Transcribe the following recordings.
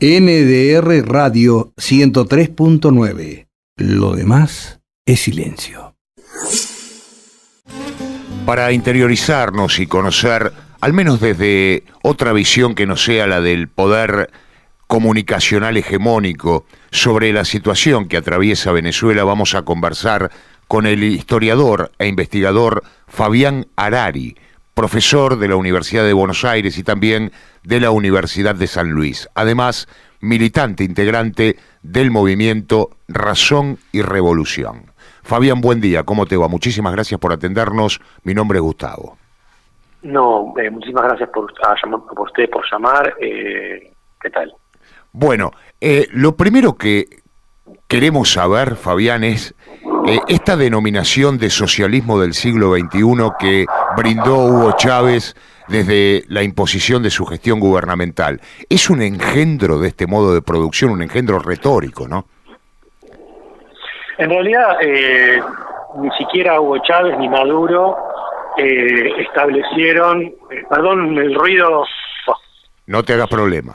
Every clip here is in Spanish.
NDR Radio 103.9. Lo demás es silencio. Para interiorizarnos y conocer, al menos desde otra visión que no sea la del poder comunicacional hegemónico, sobre la situación que atraviesa Venezuela, vamos a conversar con el historiador e investigador Fabián Harari, profesor de la Universidad de Buenos Aires y también de la Universidad de San Luis. Además, militante integrante del movimiento Razón y Revolución. Fabián, buen día, ¿cómo te va? Muchísimas gracias por atendernos. Mi nombre es Gustavo. No, muchísimas gracias por usted por llamar. ¿Qué tal? Bueno, lo primero que queremos saber, Fabián, es esta denominación de socialismo del siglo XXI que brindó Hugo Chávez desde la imposición de su gestión gubernamental. Es un engendro de este modo de producción, un engendro retórico, ¿no? En realidad, ni siquiera Hugo Chávez ni Maduro establecieron... perdón, el ruido... No te hagas problema.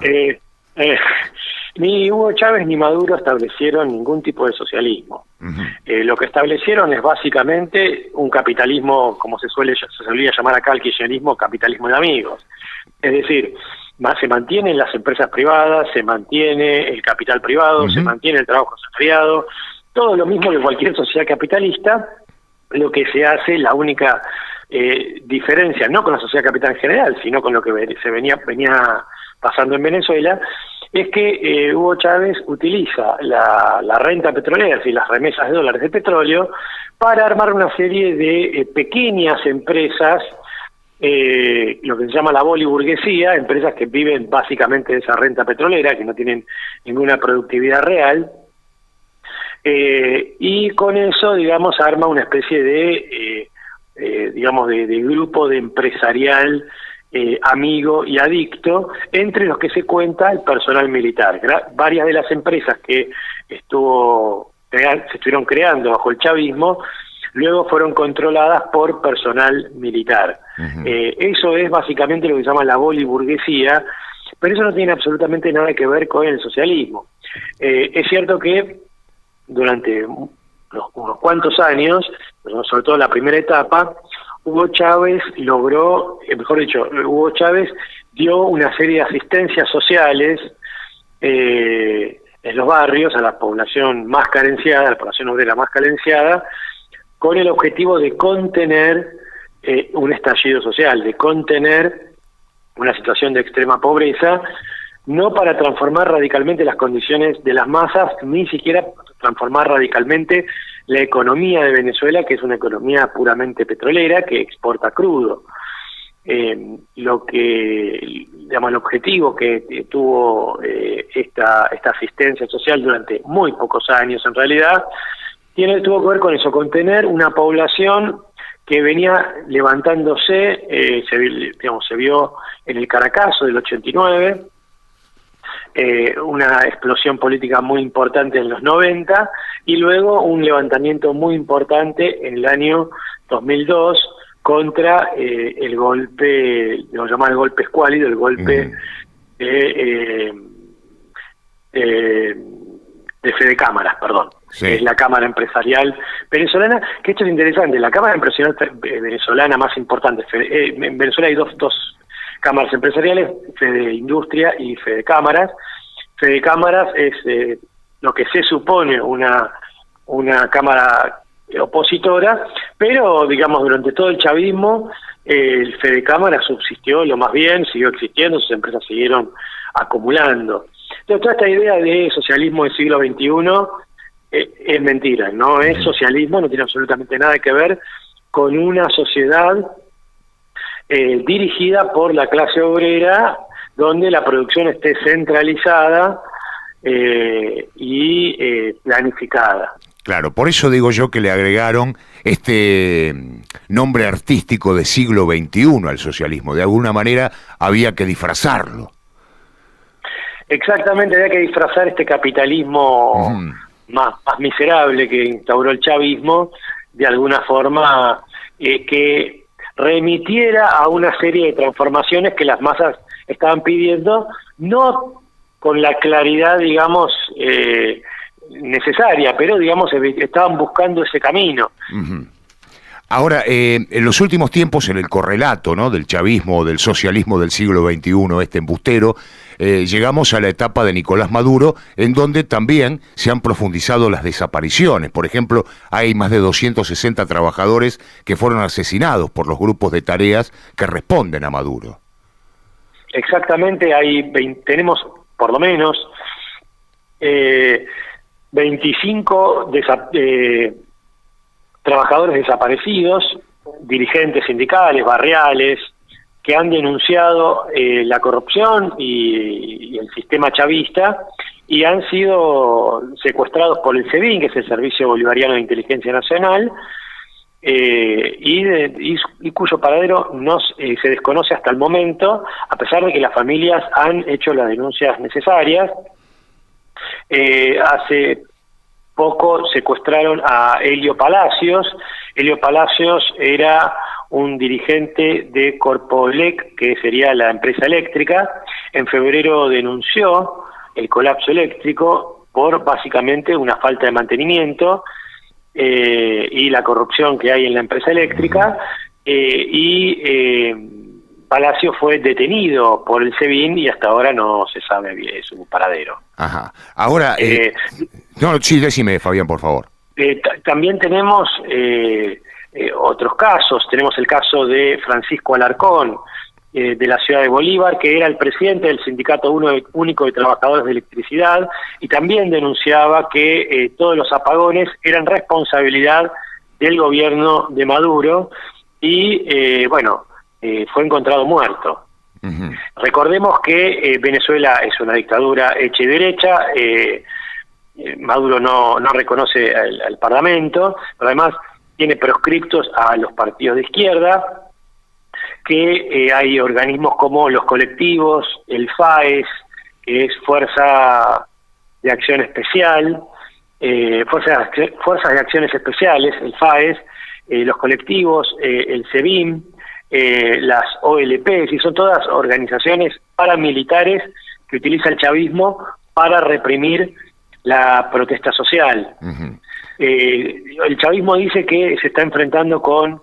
Ni Hugo Chávez ni Maduro establecieron ningún tipo de socialismo. Uh-huh. Lo que establecieron es básicamente un capitalismo, como se solía llamar acá el kirchnerismo, capitalismo de amigos. Es decir, se mantienen las empresas privadas, se mantiene el capital privado, uh-huh, se mantiene el trabajo asalariado, todo lo mismo que cualquier sociedad capitalista. Lo que se hace, la única diferencia, no con la sociedad capital en general, sino con lo que se venía pasando en Venezuela, es que Hugo Chávez utiliza la renta petrolera, es decir, las remesas de dólares de petróleo, para armar una serie de pequeñas empresas, lo que se llama la boliburguesía, empresas que viven básicamente de esa renta petrolera, que no tienen ninguna productividad real, y con eso, digamos, arma una especie de grupo de empresarial amigo y adicto, entre los que se cuenta el personal militar. Varias de las empresas que se estuvieron creando bajo el chavismo, luego fueron controladas por personal militar. Uh-huh. Eso es básicamente lo que se llama la boliburguesía, pero eso no tiene absolutamente nada que ver con el socialismo. Es cierto que durante unos cuantos años, sobre todo la primera etapa, Hugo Chávez Hugo Chávez dio una serie de asistencias sociales en los barrios a la población más carenciada, a la población obrera más carenciada, con el objetivo de contener un estallido social, de contener una situación de extrema pobreza, no para transformar radicalmente las condiciones de las masas, ni siquiera transformar radicalmente la economía de Venezuela, que es una economía puramente petrolera, que exporta crudo. El objetivo que tuvo esta asistencia social durante muy pocos años, en realidad, tuvo que ver con eso, con tener una población que venía levantándose, se vio en el Caracazo del 89, una explosión política muy importante en los 90 y luego un levantamiento muy importante en el año 2002 contra el golpe, lo llaman el golpe escuálido, el golpe de Fede Cámaras, perdón. Sí. Es la Cámara Empresarial venezolana, que esto es interesante, la Cámara Empresarial venezolana más importante, en Venezuela hay dos cámaras empresariales, Fede Industria y Fede Cámaras. Fede Cámaras es lo que se supone una cámara opositora, pero digamos durante todo el chavismo el Fede Cámaras subsistió lo más bien, siguió existiendo, sus empresas siguieron acumulando. Entonces toda esta idea de socialismo del siglo XXI es mentira, no es socialismo, no tiene absolutamente nada que ver con una sociedad dirigida por la clase obrera, donde la producción esté centralizada y planificada. Claro, por eso digo yo que le agregaron este nombre artístico de siglo XXI al socialismo. De alguna manera había que disfrazarlo. Exactamente, había que disfrazar este capitalismo más miserable que instauró el chavismo, de alguna forma que remitiera a una serie de transformaciones que las masas estaban pidiendo, no con la claridad, digamos, necesaria, pero, digamos, estaban buscando ese camino. Uh-huh. Ahora, en los últimos tiempos, en el correlato, ¿no?, del chavismo, del socialismo del siglo XXI, este embustero, llegamos a la etapa de Nicolás Maduro, en donde también se han profundizado las desapariciones. Por ejemplo, hay más de 260 trabajadores que fueron asesinados por los grupos de tareas que responden a Maduro. Exactamente, tenemos por lo menos 25 trabajadores desaparecidos, dirigentes sindicales, barriales, que han denunciado la corrupción y el sistema chavista y han sido secuestrados por el SEBIN, que es el Servicio Bolivariano de Inteligencia Nacional, y cuyo paradero se desconoce hasta el momento, a pesar de que las familias han hecho las denuncias necesarias. Hace poco secuestraron a Helio Palacios. Helio Palacios era un dirigente de Corpoelec, que sería la empresa eléctrica. En febrero denunció el colapso eléctrico por básicamente una falta de mantenimiento y la corrupción que hay en la empresa eléctrica, Palacio fue detenido por el SEBIN y hasta ahora no se sabe bien su paradero. Ajá. Ahora, no, sí, decime, Fabián, por favor. También tenemos otros casos. Tenemos el caso de Francisco Alarcón, de la ciudad de Bolívar, que era el presidente del Sindicato Único de Trabajadores de Electricidad, y también denunciaba que todos los apagones eran responsabilidad del gobierno de Maduro, y fue encontrado muerto. Uh-huh. Recordemos que Venezuela es una dictadura hecha y derecha. Maduro no reconoce al Parlamento, pero además tiene proscriptos a los partidos de izquierda, que hay organismos como los colectivos, el FAES, que es Fuerza de Acción Especial, Fuerzas de Acciones Especiales, el FAES, los colectivos, el SEBIN, las OLP, y son todas organizaciones paramilitares que utiliza el chavismo para reprimir la protesta social. Uh-huh. El chavismo dice que se está enfrentando con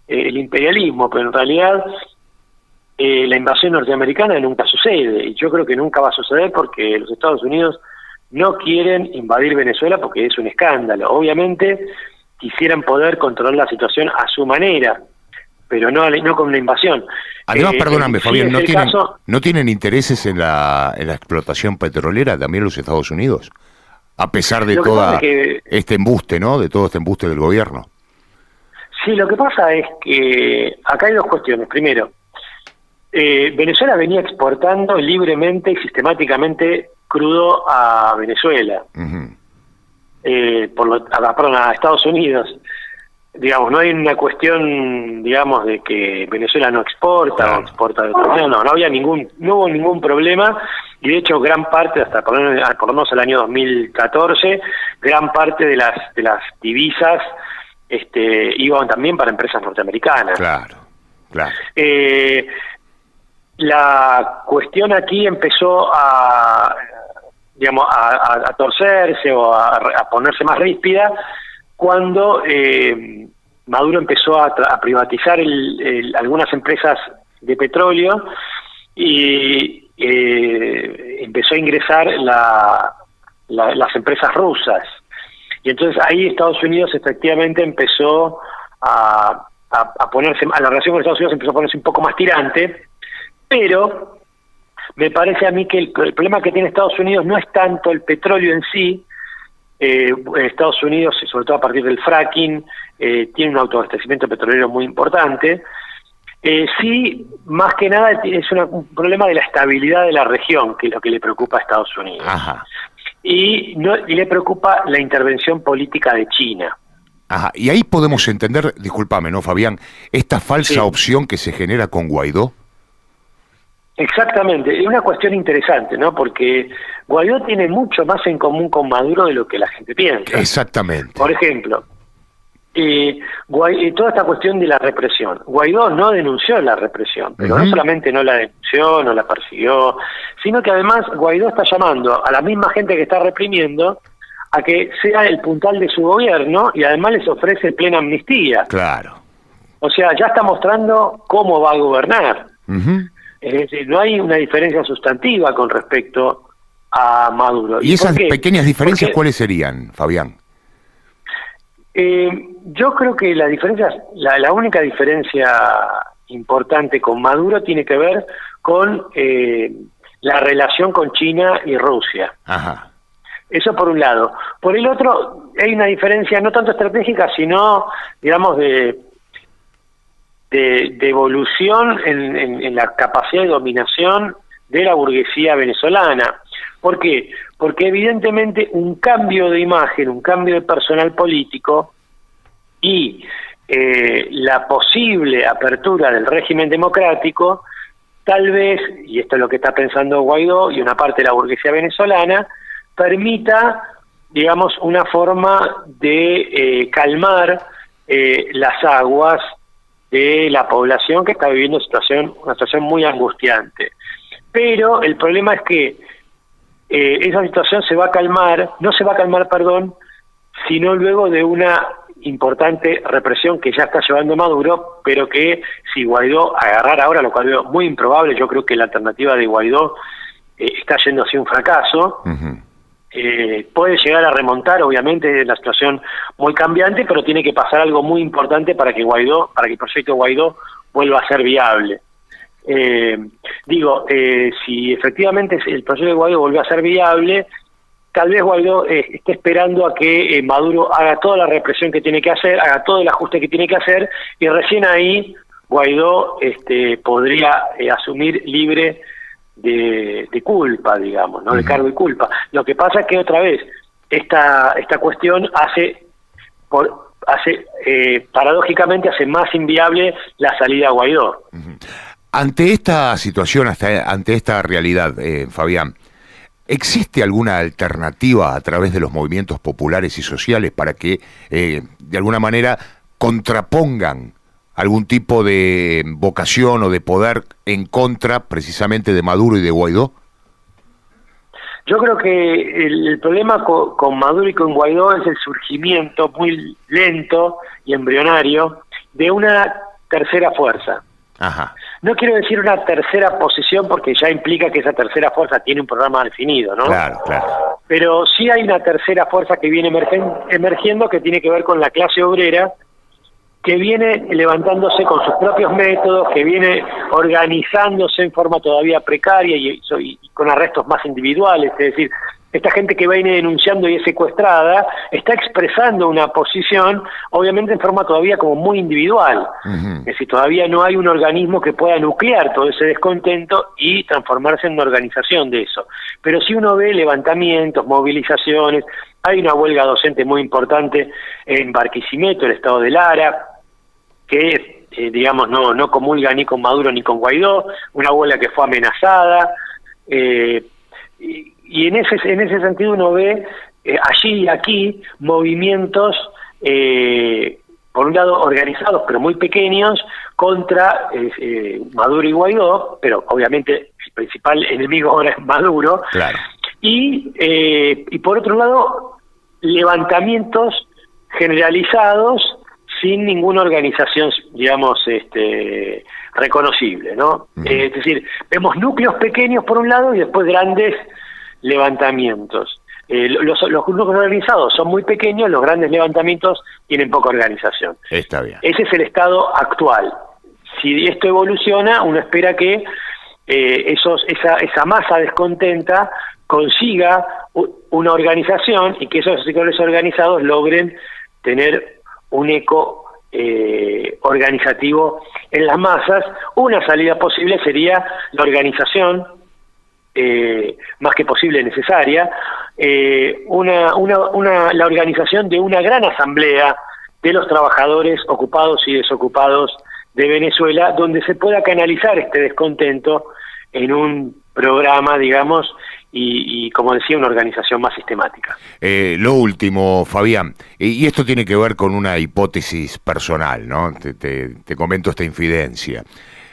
el imperialismo, pero en realidad la invasión norteamericana nunca sucede, y yo creo que nunca va a suceder porque los Estados Unidos no quieren invadir Venezuela porque es un escándalo. Obviamente quisieran poder controlar la situación a su manera, pero no con una invasión. Además, perdóname, Fabián, ¿no tienen intereses en la explotación petrolera también los Estados Unidos? A pesar de este embuste, ¿no? De todo este embuste del gobierno. Sí, lo que pasa es que acá hay dos cuestiones. Primero, Venezuela venía exportando libremente y sistemáticamente crudo a Venezuela. Uh-huh. A Estados Unidos. Digamos, no hay una cuestión, digamos, de que Venezuela no exporta, claro, o exporta de otra manera. No hubo ningún problema, y de hecho gran parte, hasta por lo menos el año 2014, gran parte de las divisas iban también para empresas norteamericanas. Claro. La cuestión aquí empezó a torcerse o a ponerse más ríspida cuando Maduro empezó a privatizar algunas empresas de petróleo y empezó a ingresar las empresas rusas. Y entonces ahí Estados Unidos efectivamente empezó a la relación con Estados Unidos empezó a ponerse un poco más tirante, pero me parece a mí que el problema que tiene Estados Unidos no es tanto el petróleo en sí. Estados Unidos, sobre todo a partir del fracking, tiene un autoabastecimiento petrolero muy importante. Sí, más que nada es un problema de la estabilidad de la región, que es lo que le preocupa a Estados Unidos. Ajá. Y le preocupa la intervención política de China. Ajá. Y ahí podemos entender, discúlpame, ¿no, Fabián? Esta falsa opción que se genera con Guaidó. Exactamente, es una cuestión interesante, ¿no? Porque Guaidó tiene mucho más en común con Maduro de lo que la gente piensa. Exactamente. Por ejemplo, toda esta cuestión de la represión. Guaidó no denunció la represión, pero no solamente no la denunció, no la persiguió, sino que además Guaidó está llamando a la misma gente que está reprimiendo a que sea el puntal de su gobierno y además les ofrece plena amnistía. Claro. O sea, ya está mostrando cómo va a gobernar. Es decir, no hay una diferencia sustantiva con respecto a Maduro. ¿Y esas pequeñas diferencias cuáles serían, Fabián? Yo creo que la diferencia, la única diferencia importante con Maduro tiene que ver con la relación con China y Rusia. Ajá. Eso por un lado. Por el otro, hay una diferencia no tanto estratégica, sino, digamos, de evolución en la capacidad de dominación de la burguesía venezolana. ¿Por qué? Porque evidentemente un cambio de imagen, un cambio de personal político y la posible apertura del régimen democrático, tal vez, y esto es lo que está pensando Guaidó y una parte de la burguesía venezolana, permita, digamos, una forma de calmar las aguas de la población que está viviendo una situación muy angustiante. Pero el problema es que esa situación no se va a calmar, sino luego de una importante represión que ya está llevando Maduro, pero que si Guaidó agarrara ahora, lo cual veo muy improbable, yo creo que la alternativa de Guaidó está yendo hacia un fracaso. Puede llegar a remontar, obviamente, la situación muy cambiante, pero tiene que pasar algo muy importante para que el proyecto Guaidó vuelva a ser viable. Si efectivamente el proyecto de Guaidó vuelve a ser viable, tal vez Guaidó esté esperando a que Maduro haga toda la represión que tiene que hacer, haga todo el ajuste que tiene que hacer, y recién ahí Guaidó podría asumir libre de culpa, digamos, ¿no? De cargo y culpa. Lo que pasa es que otra vez esta cuestión paradójicamente hace más inviable la salida a Guaidó. Ante esta situación, ante esta realidad, Fabián, ¿existe alguna alternativa a través de los movimientos populares y sociales para que, de alguna manera, contrapongan algún tipo de vocación o de poder en contra precisamente de Maduro y de Guaidó? Yo creo que el problema con Maduro y con Guaidó es el surgimiento muy lento y embrionario de una tercera fuerza. Ajá. No quiero decir una tercera posición porque ya implica que esa tercera fuerza tiene un programa definido, ¿no? Claro, claro. Pero sí hay una tercera fuerza que viene emergiendo que tiene que ver con la clase obrera, que viene levantándose con sus propios métodos, que viene organizándose en forma todavía precaria y con arrestos más individuales, es decir, esta gente que viene denunciando y es secuestrada está expresando una posición, obviamente en forma todavía como muy individual. Es decir, todavía no hay un organismo que pueda nuclear todo ese descontento y transformarse en una organización de eso. Pero si uno ve levantamientos, movilizaciones, hay una huelga docente muy importante en Barquisimeto, el estado de Lara, que digamos no comulga ni con Maduro ni con Guaidó, una huelga que fue amenazada, y en ese sentido uno ve allí y aquí movimientos, por un lado organizados pero muy pequeños, contra Maduro y Guaidó, pero obviamente el principal enemigo ahora es Maduro. Claro. Y por otro lado, levantamientos generalizados sin ninguna organización, digamos, reconocible, ¿no? Es decir, vemos núcleos pequeños por un lado y después grandes levantamientos. Los grupos organizados son muy pequeños, los grandes levantamientos tienen poca organización. Está bien. Ese es el estado actual. Si esto evoluciona, uno espera que esa masa descontenta consiga una organización y que esos sectores organizados logren tener un eco organizativo en las masas. Una salida posible sería la organización, más que posible necesaria, la organización de una gran asamblea de los trabajadores ocupados y desocupados de Venezuela, donde se pueda canalizar este descontento en un programa, digamos, y como decía, una organización más sistemática. Lo último, Fabián, y esto tiene que ver con una hipótesis personal, ¿no? Te comento esta infidencia.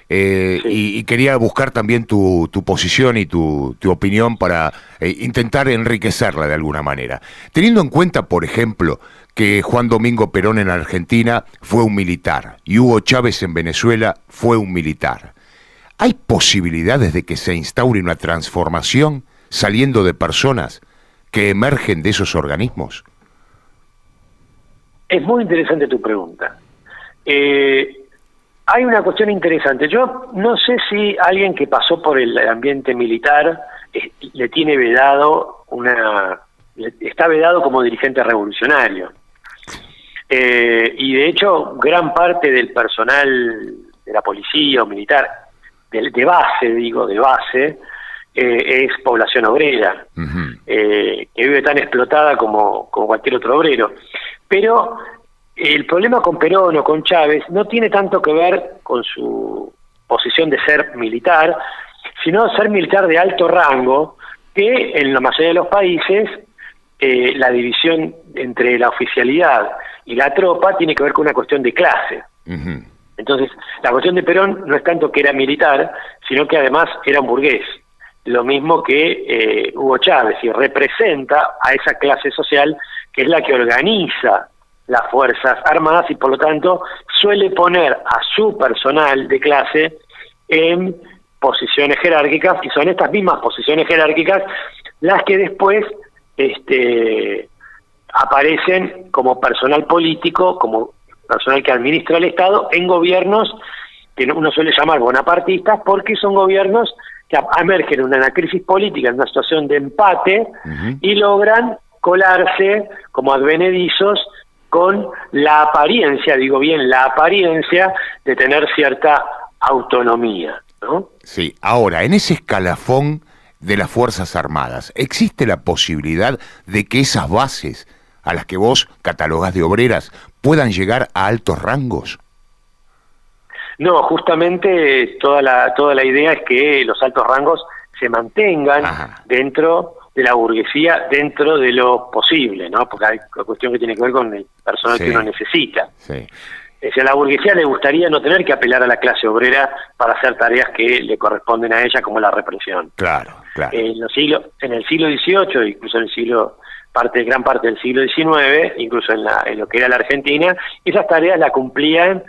Sí. Y quería buscar también tu posición y tu opinión para intentar enriquecerla de alguna manera. Teniendo en cuenta, por ejemplo, que Juan Domingo Perón en Argentina fue un militar y Hugo Chávez en Venezuela fue un militar. ¿Hay posibilidades de que se instaure una transformación saliendo de personas que emergen de esos organismos? Es muy interesante tu pregunta. Hay una cuestión interesante. Yo no sé si alguien que pasó por el ambiente militar le tiene vedado está vedado como dirigente revolucionario. Y de hecho, gran parte del personal de la policía o militar, de base, es población obrera, que vive tan explotada como cualquier otro obrero. Pero el problema con Perón o con Chávez no tiene tanto que ver con su posición de ser militar, sino ser militar de alto rango, que en la mayoría de los países la división entre la oficialidad y la tropa tiene que ver con una cuestión de clase. Entonces, la cuestión de Perón no es tanto que era militar, sino que además era un burgués, lo mismo que Hugo Chávez, y representa a esa clase social que es la que organiza las Fuerzas Armadas y por lo tanto suele poner a su personal de clase en posiciones jerárquicas, y son estas mismas posiciones jerárquicas las que después aparecen como personal político, como personal que administra el Estado en gobiernos que uno suele llamar bonapartistas, porque son gobiernos que emergen en una crisis política, en una situación de empate, y logran colarse como advenedizos con la apariencia, digo bien, la apariencia de tener cierta autonomía, ¿no? Sí, ahora, en ese escalafón de las Fuerzas Armadas, ¿existe la posibilidad de que esas bases a las que vos catalogás de obreras puedan llegar a altos rangos? No, justamente toda la idea es que los altos rangos se mantengan dentro de la burguesía, dentro de lo posible, ¿no? Porque hay una cuestión que tiene que ver con el personal que uno necesita. Sí. A la burguesía le gustaría no tener que apelar a la clase obrera para hacer tareas que le corresponden a ella, como la represión. Claro. En el siglo XVIII, incluso en gran parte del siglo XIX, incluso en lo que era la Argentina, esas tareas las cumplían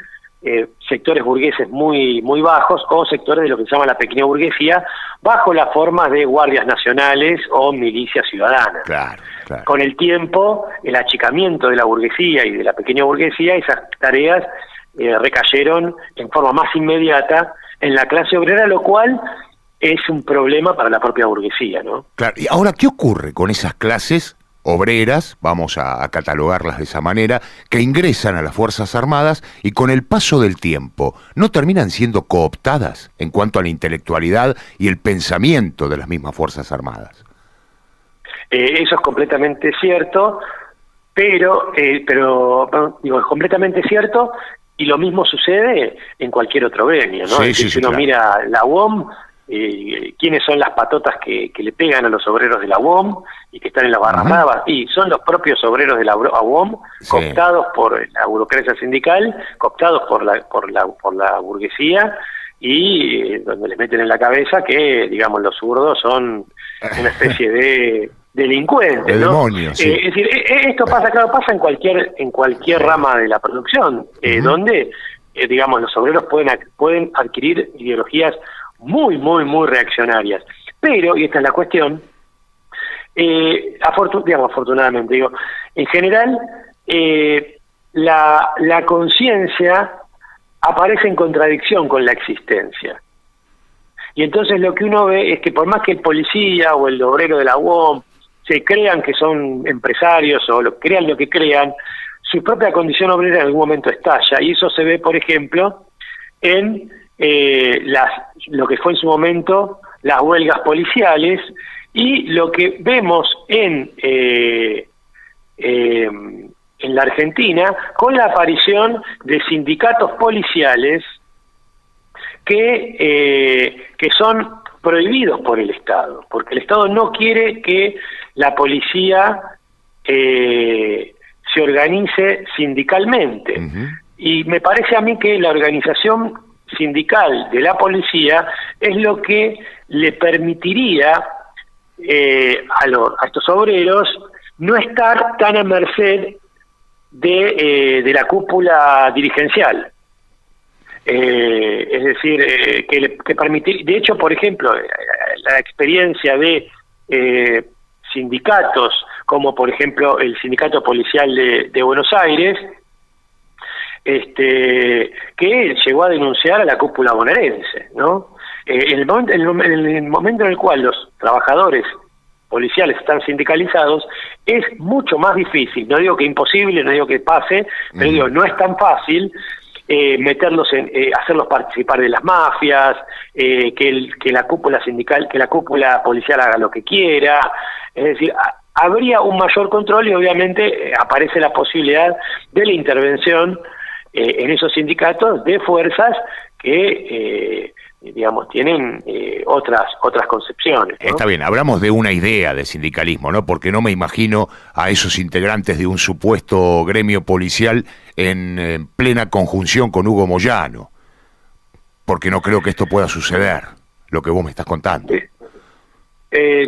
sectores burgueses muy bajos, o sectores de lo que se llama la pequeña burguesía, bajo la forma de guardias nacionales o milicias ciudadanas. Claro. Con el tiempo, el achicamiento de la burguesía y de la pequeña burguesía, esas tareas recayeron en forma más inmediata en la clase obrera, lo cual es un problema para la propia burguesía, ¿no? Claro. Y ahora, ¿qué ocurre con esas clases obreras, vamos a catalogarlas de esa manera, que ingresan a las Fuerzas Armadas y con el paso del tiempo no terminan siendo cooptadas en cuanto a la intelectualidad y el pensamiento de las mismas Fuerzas Armadas? Eso es completamente cierto, pero es completamente cierto, y lo mismo sucede en cualquier otro gremio, ¿no? Si uno mira la UOM, ¿quiénes son las patotas que le pegan a los obreros de la UOM y que están en las barras bravas? Y son los propios obreros de la UOM, cooptados por la burocracia sindical, cooptados por la burguesía, y donde les meten en la cabeza que, digamos, los zurdos son una especie de delincuentes, ¿no? Demonios, sí. Es decir, esto pasa en cualquier rama de la producción, donde, digamos, los obreros pueden adquirir ideologías muy reaccionarias. Pero, y esta es la cuestión, afortunadamente, en general, la conciencia aparece en contradicción con la existencia. Y entonces lo que uno ve es que por más que el policía o el obrero de la UOM se crean que son empresarios o crean lo que crean, su propia condición obrera en algún momento estalla. Y eso se ve, por ejemplo, en lo que fue en su momento las huelgas policiales, y lo que vemos en la Argentina con la aparición de sindicatos policiales que son prohibidos por el Estado, porque el Estado no quiere que la policía se organice sindicalmente. Y me parece a mí que la organización sindical de la policía es lo que le permitiría a estos obreros no estar tan a merced de la cúpula dirigencial. Es decir, que permitir, de hecho, por ejemplo, la experiencia de sindicatos, como por ejemplo el sindicato policial de Buenos Aires, que llegó a denunciar a la cúpula bonaerense, ¿no? En el momento en el cual los trabajadores policiales están sindicalizados, es mucho más difícil, no digo que imposible, no digo que pase, pero digo, no es tan fácil meterlos hacerlos participar de las mafias, que la cúpula sindical, que la cúpula policial haga lo que quiera, es decir, habría un mayor control y obviamente aparece la posibilidad de la intervención en esos sindicatos de fuerzas que digamos tienen otras concepciones, ¿no? Está bien, hablamos de una idea de sindicalismo, ¿no? Porque no me imagino a esos integrantes de un supuesto gremio policial en plena conjunción con Hugo Moyano, porque no creo que esto pueda suceder, lo que vos me estás contando.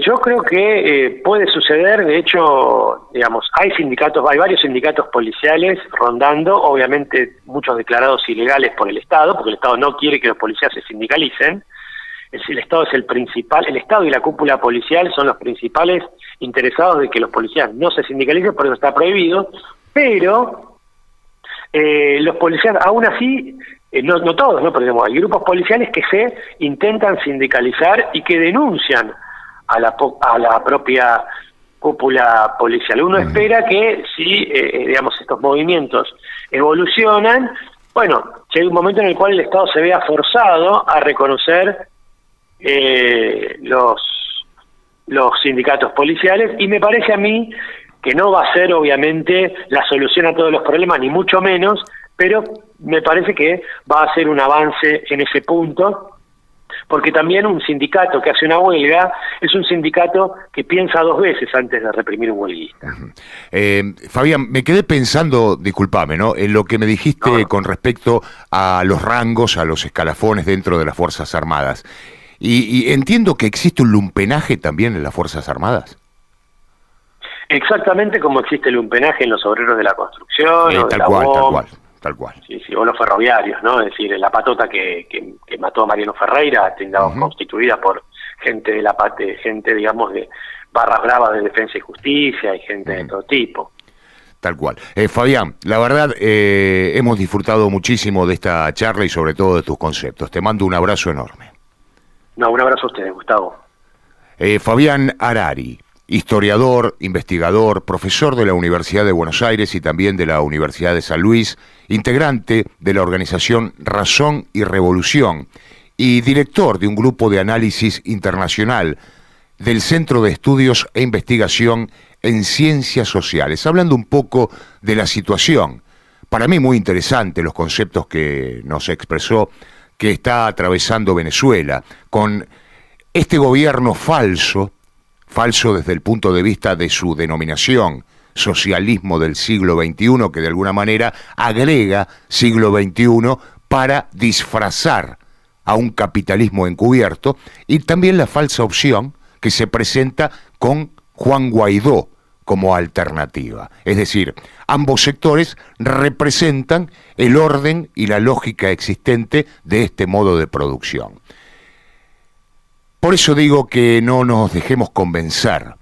Yo creo que puede suceder, de hecho, digamos, hay varios sindicatos policiales rondando, obviamente muchos declarados ilegales por el Estado, porque el Estado no quiere que los policías se sindicalicen. El Estado es el principal, el Estado y la cúpula policial son los principales interesados de que los policías no se sindicalicen, por eso está prohibido, pero los policías, aún así, no todos, ¿no? Pero digamos, hay grupos policiales que se intentan sindicalizar y que denuncian a la propia cúpula policial. Uno espera que si, digamos, estos movimientos evolucionan, bueno, llega un momento en el cual el Estado se vea forzado a reconocer los sindicatos policiales, y me parece a mí que no va a ser obviamente la solución a todos los problemas, ni mucho menos, pero me parece que va a ser un avance en ese punto, porque también un sindicato que hace una huelga es un sindicato que piensa dos veces antes de reprimir un huelguista. Fabián, me quedé pensando, discúlpame, ¿no?, en lo que me dijiste con respecto a los rangos, a los escalafones dentro de las Fuerzas Armadas. Y entiendo que existe un lumpenaje también en las Fuerzas Armadas. Exactamente como existe el lumpenaje en los obreros de la construcción, o de la UOM. Tal cual. Sí, o los ferroviarios, ¿no? Es decir, la patota que mató a Mariano Ferreira, constituida por gente de la gente, digamos, de barras bravas de defensa y justicia, y gente de todo tipo. Tal cual. Fabián, la verdad, hemos disfrutado muchísimo de esta charla y sobre todo de tus conceptos. Te mando un abrazo enorme. No, un abrazo a ustedes, Gustavo. Fabián Harari, historiador, investigador, profesor de la Universidad de Buenos Aires y también de la Universidad de San Luis, integrante de la organización Razón y Revolución y director de un grupo de análisis internacional del Centro de Estudios e Investigación en Ciencias Sociales, hablando un poco de la situación. Para mí muy interesante los conceptos que nos expresó que está atravesando Venezuela, con este gobierno falso desde el punto de vista de su denominación, socialismo del siglo XXI, que de alguna manera agrega siglo XXI para disfrazar a un capitalismo encubierto, y también la falsa opción que se presenta con Juan Guaidó como alternativa. Es decir, ambos sectores representan el orden y la lógica existente de este modo de producción. Por eso digo que no nos dejemos convencer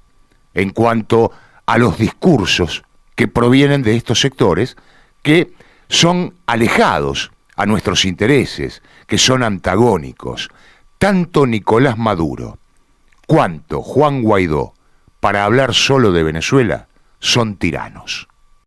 en cuanto a los discursos que provienen de estos sectores, que son alejados a nuestros intereses, que son antagónicos. Tanto Nicolás Maduro cuanto Juan Guaidó, para hablar solo de Venezuela, son tiranos.